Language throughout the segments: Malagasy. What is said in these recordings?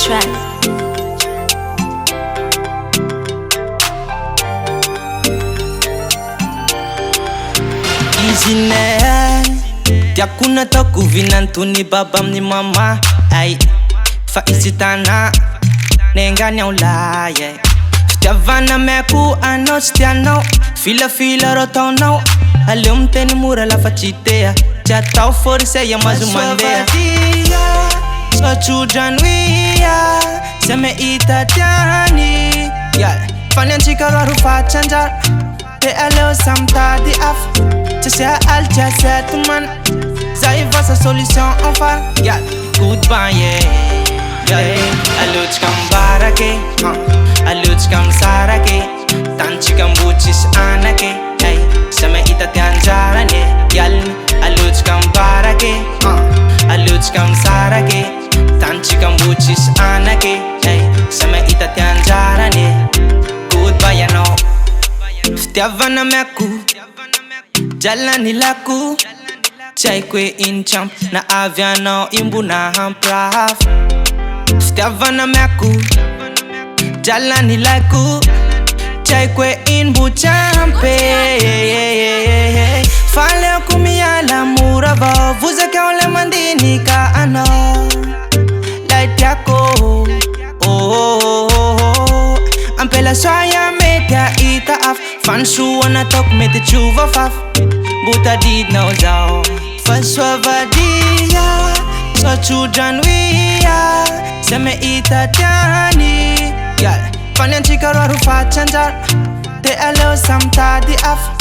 track. Izy nay tiako natao vinantony baba amin'ny mama ay fa izy tana nengany ao lay ay fitiavana meko anao tsy tianao filafila ro ataonao aleo miteny mora lafa tsy tea tsy atao forcé mazo mandeha sotrodranoia se mehita tiany fanyantsika roaro fatsanjara te aleo samtady afa Tja alja zet man Zij was een solution enfin Goodbye yeah Aluch kam barake Aluch kam sarake Tanchi kam buchis anake Sama ita tianjarane Yalni Aluch kam barake Aluch kam sarake Tanchi kam buchis anake Sama ita tianjarane Goodbye no Fitiavana meku Jalani laku Chaikwe in champ Na aviano imbu na hampraf Fitiavana meku Jalani laku Chaikwe in bu champe Fale kumiyala murava Vuza kaule mandini ka ano Light yako Ampela soya media ita af Fansu wana tok met de chuva faf Buta dit nou zao Faswa vadia Sochudranoia Se me ita tiani Fanyantsika roaro fatsanjara Te aleo samtady afa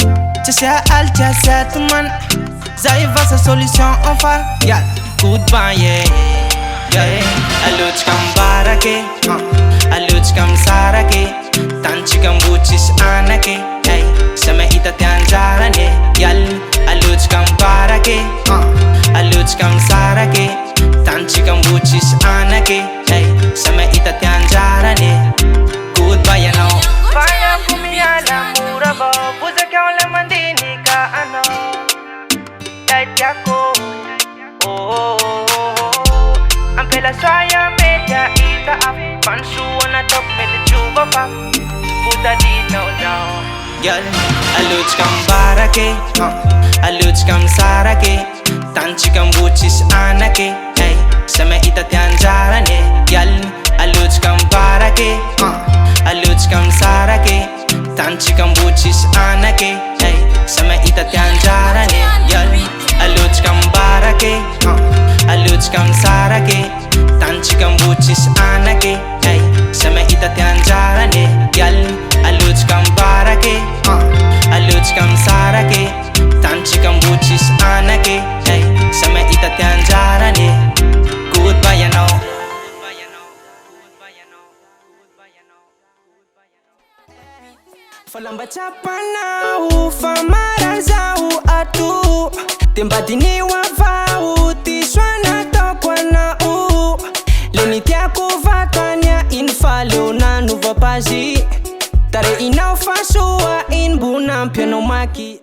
Tja alja zet man Zij was een solution enfin Goodbye yeah Aluch kam barake Aluch kam sarake Tanchi kam buchis anake Sama ita tianjarane Yalni Aluch kam barake Aluch kam sarake Tanchi kam buchis anake Sama ita tianjarane Goodbye no Faya kumiyala murabo Buza kaule mandini ka ano Light yako Ampela soya media ita af Fansu wana top met de chuva pap Buta di no down Girl, aluch kam barake Aluch kam sarake Tanchi kam buchis anake Sama ita tianjarane Girl, aluch kam barake Aluch kam sarake Tanchi kam buchis anake Sama ita tianjarane Girl, aluch kam barake Aluch kam sarake Tanchi kam buchis anake Sama ita tianjarane Girl, aluch kam barake Aluch kam sarake Tanchi kam buchis anake Sama ita tianjarane Goodbye no Falamba chapanau Famarazau atu Tembadini wavau Tiswana tokwana u Leni tiako vatanya Infaleo na nuva paji Tare inau fasua in bunam piano maki